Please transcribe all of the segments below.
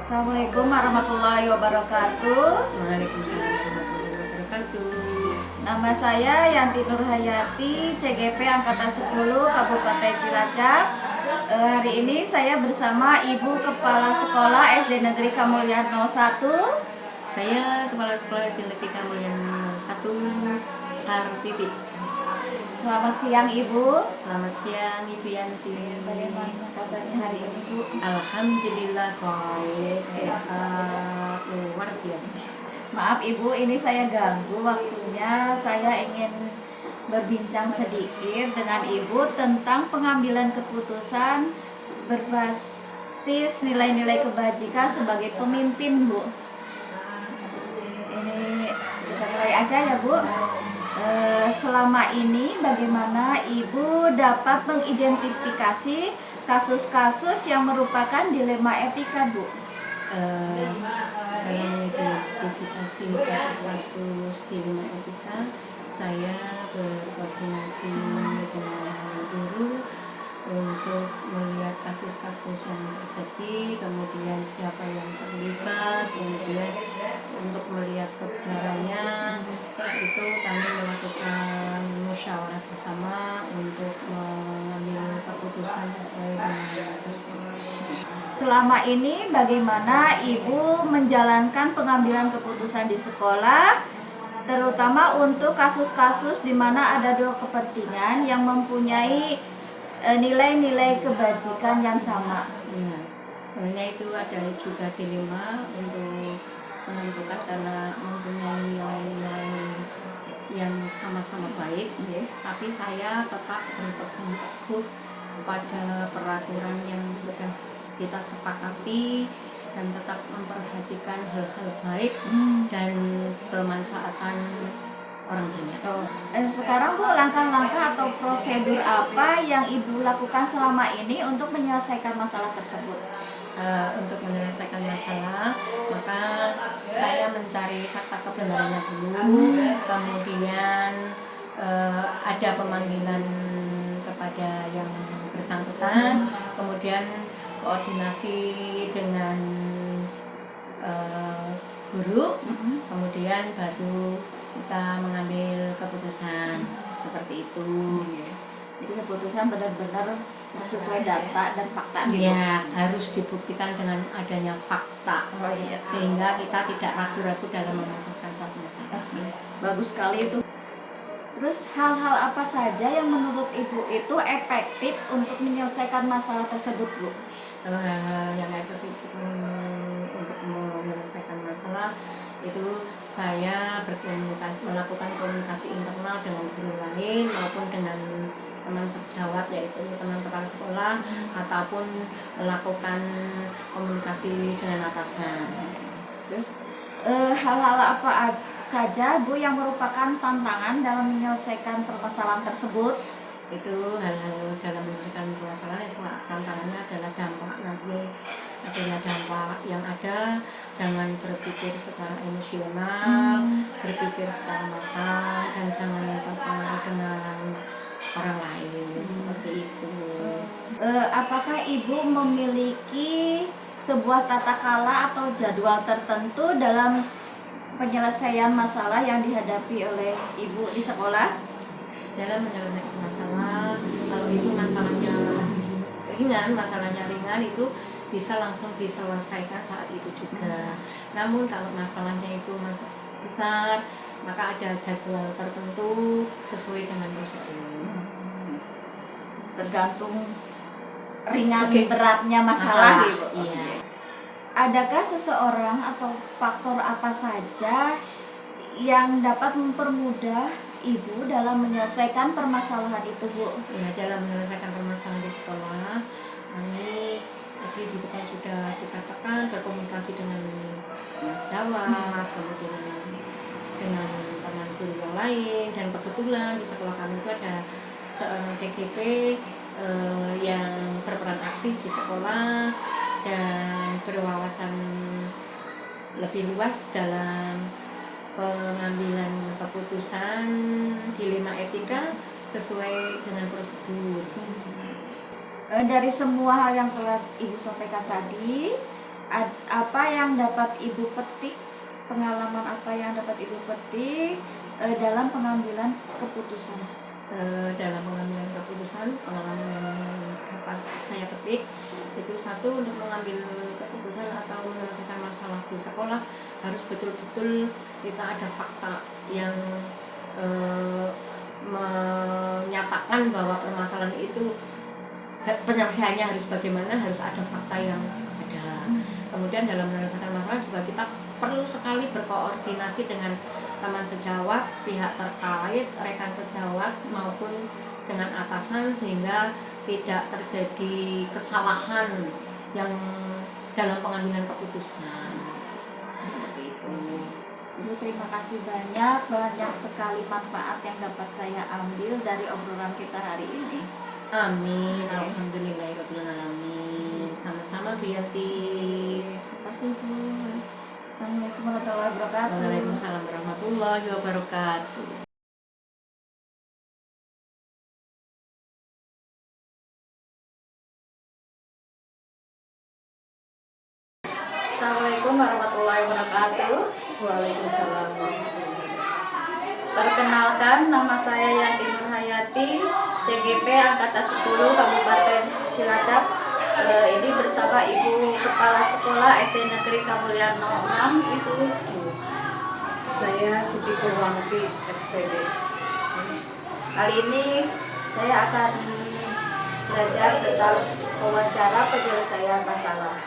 Assalamualaikum warahmatullahi wabarakatuh. Waalaikumsalam warahmatullahi wabarakatuh. Nama saya Yanti Nurhayati, CGP Angkatan 10 Kabupaten Cilacap. Hari ini saya bersama Ibu Kepala Sekolah SD Negeri Kamulyan 01. Saya Kepala Sekolah SD Negeri Kamulyan 1, Sartiti. Selamat siang Ibu. Selamat siang Ibu Yanti. Bagaimana kabarnya hari ini Bu? Alhamdulillah baik, sehat, luar biasa. Maaf Ibu, ini saya ganggu waktunya. Saya ingin berbincang sedikit dengan Ibu tentang pengambilan keputusan berbasis nilai-nilai kebajikan sebagai pemimpin Bu. Ini kita mulai aja ya Bu. Selama ini bagaimana Ibu dapat mengidentifikasi kasus-kasus yang merupakan dilema etika Bu? Dalam identifikasi kasus-kasus dilema etika, saya berkoordinasi dengan guru untuk melihat kasus-kasus yang terjadi, kemudian siapa yang terlibat, kemudian untuk melihat kebenarannya. Saat itu kami melakukan musyawarah bersama untuk mengambil keputusan sesuai dengan tersebut. Selama ini bagaimana Ibu menjalankan pengambilan keputusan di sekolah, terutama untuk kasus-kasus di mana ada dua kepentingan yang mempunyai nilai-nilai kebajikan yang sama? Ya, sebenarnya itu ada juga dilema untuk menentukan karena mempunyai nilai-nilai yang sama-sama baik, tapi saya tetap berpegang teguh pada peraturan yang sudah kita sepakati dan tetap memperhatikan hal-hal baik dan kemanfaatan orang banyak. Sekarang Bu, langkah-langkah atau prosedur apa yang Ibu lakukan selama ini untuk menyelesaikan masalah tersebut? Untuk menyelesaikan masalah, maka saya mencari fakta kebenarannya dulu, kemudian ada pemanggilan kepada yang bersangkutan, kemudian koordinasi dengan guru, kemudian baru kita mengambil keputusan seperti itu. Jadi keputusan benar-benar sesuai data dan fakta gitu. Ya, harus dibuktikan dengan adanya fakta, sehingga kita tidak ragu-ragu dalam memutuskan suatu masalah. Bagus sekali itu. Terus hal-hal apa saja yang menurut Ibu itu efektif untuk menyelesaikan masalah tersebut Bu? Yang efektif untuk menyelesaikan masalah itu saya melakukan komunikasi internal dengan guru lain maupun dengan teman sejawat, yaitu teman kepala sekolah, ataupun melakukan komunikasi dengan atasan. Hal-hal apa saja Bu yang merupakan tantangan dalam menyelesaikan permasalahan tersebut? Itu hal-hal dalam menyelesaikan permasalahan itu tantangannya adalah dampak, nanti adanya dampak yang ada, jangan berpikir secara emosional, berpikir secara matang, dan jangan terpengaruh dengan orang lain, seperti itu. Apakah Ibu memiliki sebuah tata kala atau jadwal tertentu dalam penyelesaian masalah yang dihadapi oleh Ibu di sekolah? Dalam menyelesaikan masalah, kalau itu masalahnya ringan itu bisa langsung diselesaikan saat itu juga. Namun kalau masalahnya itu besar, maka ada jadwal tertentu sesuai dengan prosedur. Tergantung ringan beratnya masalah gitu. Iya. Adakah seseorang atau faktor apa saja yang dapat mempermudah Ibu dalam menyelesaikan permasalahan itu Bu? Ya, dalam menyelesaikan permasalahan di sekolah, kami tadi sudah dikatakan berkomunikasi dengan sejawat, kemudian dengan teman guru yang lain, dan kebetulan di sekolah kami itu ada seorang CGP yang berperan aktif di sekolah dan berwawasan lebih luas dalam pengambilan keputusan dilema etika sesuai dengan prosedur. Dari semua hal yang telah Ibu sampaikan tadi, apa yang dapat Ibu petik, pengalaman apa yang dapat Ibu petik dalam pengambilan keputusan? Dalam pengambilan keputusan, pengalaman yang dapat saya petik itu, satu, untuk mengambil keputusan atau menyelesaikan masalah di sekolah harus betul-betul kita ada fakta yang menyatakan bahwa permasalahan itu penyelesaiannya harus bagaimana, harus ada fakta yang ada. Kemudian dalam menyelesaikan masalah juga kita perlu sekali berkoordinasi dengan teman sejawat, pihak terkait, rekan sejawat maupun dengan atasan, sehingga tidak terjadi kesalahan yang dalam pengambilan keputusan. Seperti itu. Ibu, terima kasih banyak sekali manfaat yang dapat saya ambil dari obrolan kita hari ini. Amin. Alhamdulillahirabbil alamin. Sama-sama Bu Yanti. Terima kasih Bu. Assalamualaikum warahmatullahi wabarakatuh. Waalaikumsalam warahmatullahi wabarakatuh. Assalamualaikum warahmatullahi wabarakatuh. Waalaikumsalam. Perkenalkan, nama saya Yanti Nurhayati, CGP Angkatan 10 Kabupaten Cilacap. Ini bersama Ibu Kepala Sekolah SD Negeri Kamulyan 06, Ibu. Saya Siti Purwanti, SPD. Kali ini saya akan belajar tentang wawancara penyelesaian masalah.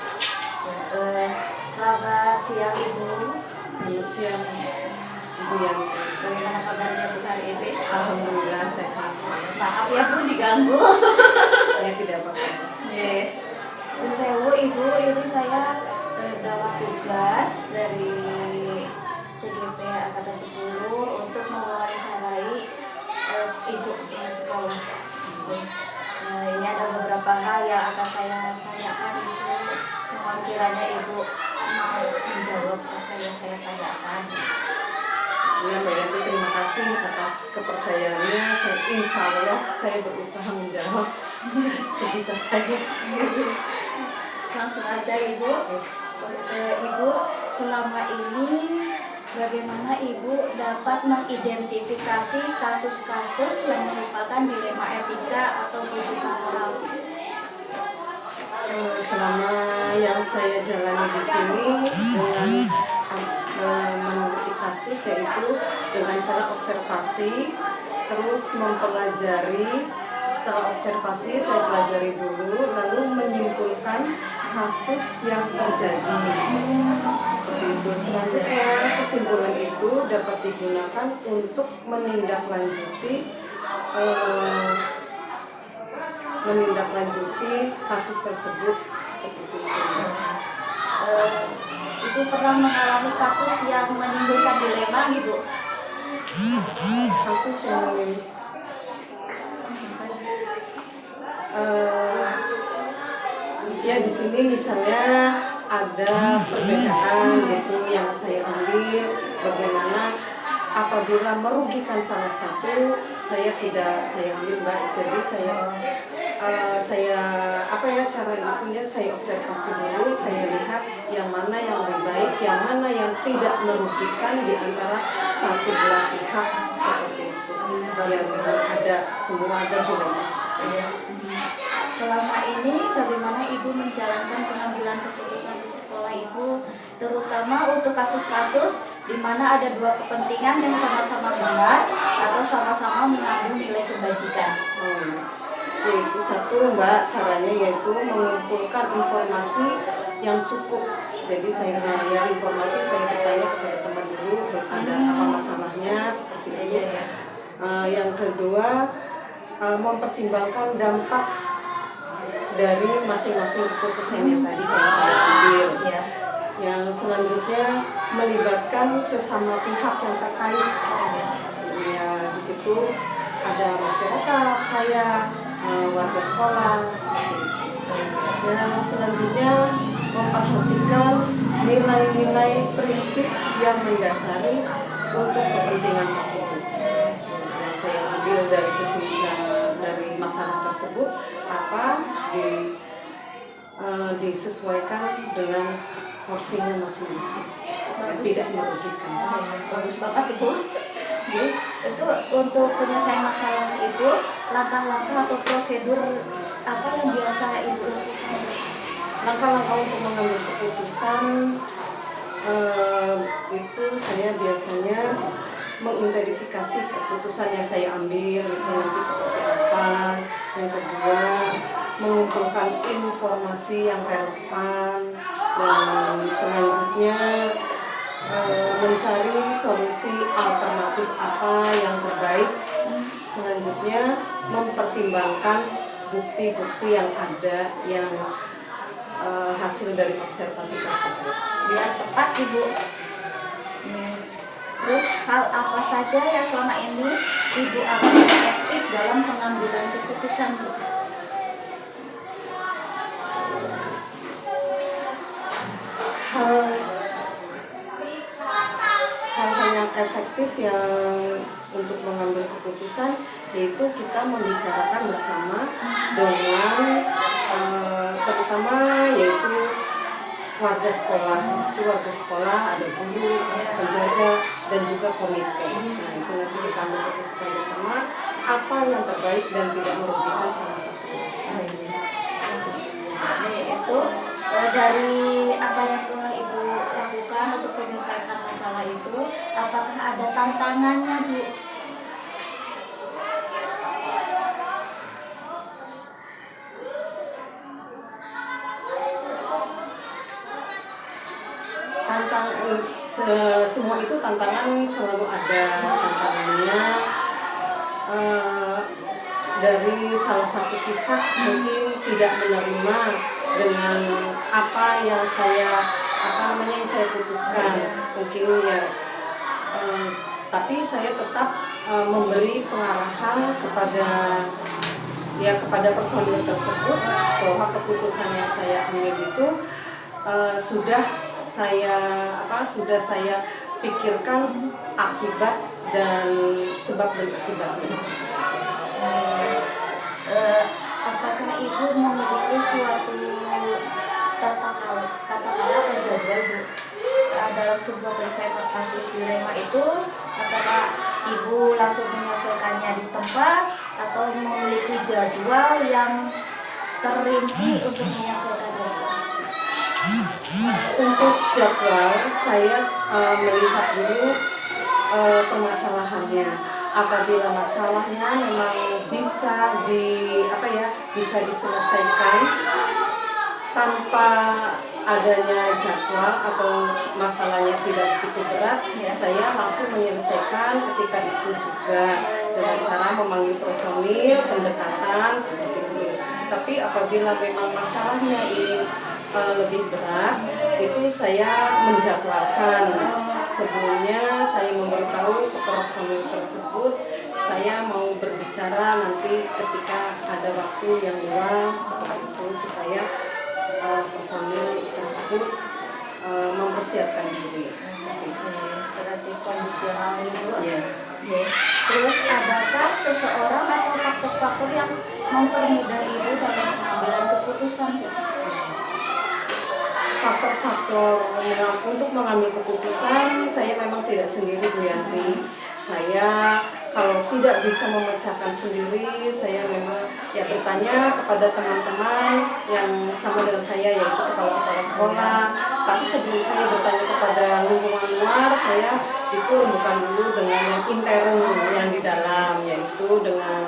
Selamat siang Ibu. Selamat siang, Ibu Yanti. Bagaimana kabarnya Bu hari ini? Alhamdulillah sehat. Maaf ya Bu diganggu. Saya tidak apa-apa. Bu Sewu, Ibu, ini saya dapat tugas dari CGP Angkatan 10 untuk mewawancarai Ibu kepala sekolah. Ini ada beberapa hal yang akan saya tanyakan Ibu. Mohon kiranya Ibu mau menjawab apa yang saya tanyakan. Ya, Mbak Yanti, terima kasih atas kepercayaannya. Insya Allah saya berusaha menjawab sebisa saya. Langsung aja Ibu. Ibu, selama ini bagaimana Ibu dapat mengidentifikasi kasus-kasus yang merupakan dilema etika atau rujukan moral? Selama yang saya jalani di sini dengan mengikuti kasus, yaitu dengan cara observasi, terus mempelajari. Setelah observasi saya pelajari dulu, lalu menyimpulkan kasus yang terjadi. Seperti itu. Selanjutnya kesimpulan itu dapat digunakan untuk menindaklanjuti kasus tersebut. Seperti itu. Ibu pernah mengalami kasus yang menimbulkan dilema gitu? Kasus yang ya di sini misalnya ada perbedaan gitu yang saya ambil, bagaimana apabila merugikan salah satu saya tidak saya ambil, Mbak. Jadi saya cara itunya saya observasi dulu, saya lihat yang mana yang lebih baik, yang mana yang tidak merugikan di antara satu belah pihak, seperti itu. Yang semua ada dilema seperti itu. Selama ini bagaimana Ibu menjalankan pengambilan keputusan di sekolah Ibu, terutama untuk kasus-kasus di mana ada dua kepentingan yang sama-sama benar atau sama-sama mengandung nilai kebajikan? Yaitu satu, Mbak, caranya yaitu mengumpulkan informasi yang cukup. Jadi saya informasi, saya bertanya kepada teman dulu ada apa masalahnya, seperti itu. Yang kedua, mempertimbangkan dampak dari masing-masing keputusan yang tadi saya ambil. Yang selanjutnya melibatkan sesama pihak yang terkait. Ya, di situ ada masyarakat, saya, warga sekolah, seperti itu. Yang selanjutnya memperhatikan nilai-nilai prinsip yang mendasari untuk kepentingan tersebut. Yang saya ambil dari kesimpulan dari masalah tersebut, apa disesuaikan dengan porsinya masing-masing, tidak merugikan. Bagus banget Ibu. Jadi, itu untuk penyelesaian masalah itu langkah-langkah atau prosedur apa yang biasa Ibu lakukan? Langkah-langkah untuk mengambil keputusan itu saya biasanya mengidentifikasi keputusan yang saya ambil itu nanti seperti apa. Yang kedua, mengumpulkan informasi yang relevan, dan selanjutnya mencari solusi alternatif apa yang terbaik. Selanjutnya mempertimbangkan bukti-bukti yang ada yang hasil dari observasi tersebut. Biar tepat Ibu. Terus hal apa saja yang selama ini Ibu anggap efektif dalam pengambilan keputusan Bu? Hal-hal yang efektif yang untuk mengambil keputusan yaitu kita membicarakan bersama dengan terutama yaitu warga sekolah. Itu warga sekolah, ada guru, penjaga, dan juga komite. Nah, itu nanti kita ambil keputusan bersama apa yang terbaik dan tidak merugikan salah satu. Jadi itu dari apa yang telah Ibu lakukan untuk menyelesaikan masalah itu, apakah ada tantangannya Bu? Semua itu tantangan selalu ada tantangannya. Dari salah satu pihak mungkin tidak menerima dengan apa yang saya putuskan, mungkin ya, tapi saya tetap memberi pengarahan kepada personil tersebut bahwa keputusan yang saya ambil itu sudah saya pikirkan akibat dan sebab dan akibatnya. Apakah Ibu memiliki suatu tata cara atau jadwal Bu dalam sebuah penyelesaian kasus dilema itu? Apakah Ibu langsung menyelesaikannya di tempat atau memiliki jadwal yang terinci untuk menyelesaikannya? Untuk jadwal saya melihat dulu permasalahannya. Apabila masalahnya memang bisa diselesaikan tanpa adanya jadwal atau masalahnya tidak begitu berat, saya langsung menyelesaikan ketika itu juga dengan cara memanggil personil, pendekatan seperti itu. Tapi apabila memang masalahnya ini lebih berat, itu saya menjadwalkan. Sebelumnya saya memberitahu ke personil tersebut saya mau berbicara nanti ketika ada waktu yang luang seperti itu, supaya personil tersebut mempersiapkan diri seperti itu. Berarti kondisional itu. Ya. Terus adakah seseorang atau faktor-faktor yang mempermudah Ibu dalam pengambilan keputusan? Faktor-faktor untuk mengambil keputusan saya memang tidak sendiri Bu Yanti. Saya kalau tidak bisa memecahkan sendiri, saya memang bertanya kepada teman-teman yang sama dengan saya, yaitu kepala-kepala sekolah. Tapi sebelum saya bertanya kepada lingkungan luar, saya itu rembukan dulu dengan yang intern, yang di dalam, yaitu dengan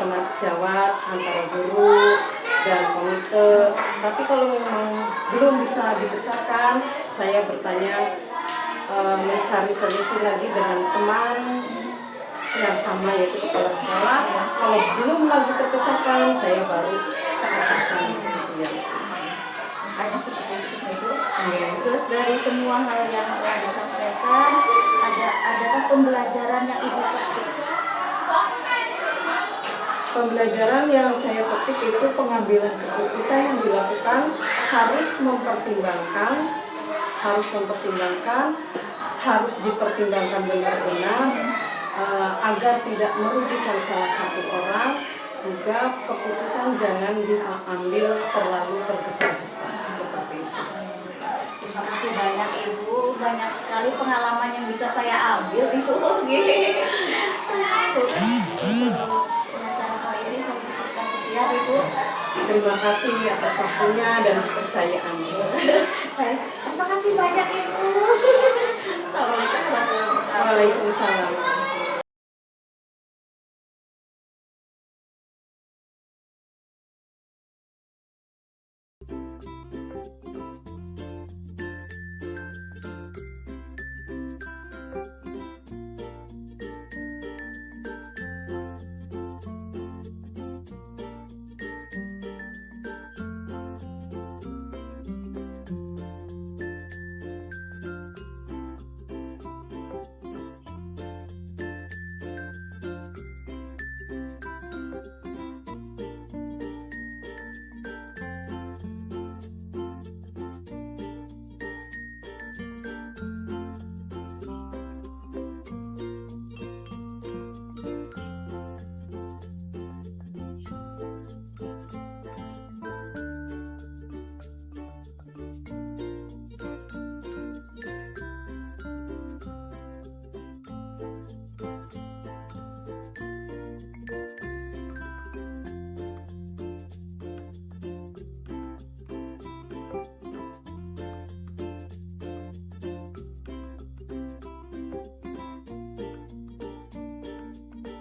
teman sejawat antara guru dan komite. Tapi kalau memang belum bisa dipecahkan, saya bertanya, mencari solusi lagi dengan teman yang sama, yaitu kepala sekolah. Kalau belum lagi terpecahkan, saya baru ke atasan. Hanya seperti itu. Terus dari semua hal yang telah disampaikan, adakah pembelajaran yang Ibu petik? Pembelajaran yang saya petik itu pengambilan keputusan yang dilakukan harus dipertimbangkan benar-benar agar tidak merugikan salah satu orang, juga keputusan jangan diambil terlalu tergesa-gesa seperti itu. Terima kasih banyak Ibu, banyak sekali pengalaman yang bisa saya ambil Ibu. Untuk pengacara kali ini saya cukupkan sekian Ibu. Terima kasih atas waktunya dan kepercayaannya. Terima kasih banyak Ibu. Assalamualaikum warahmatullahi wabarakatuh. Waalaikumsalam.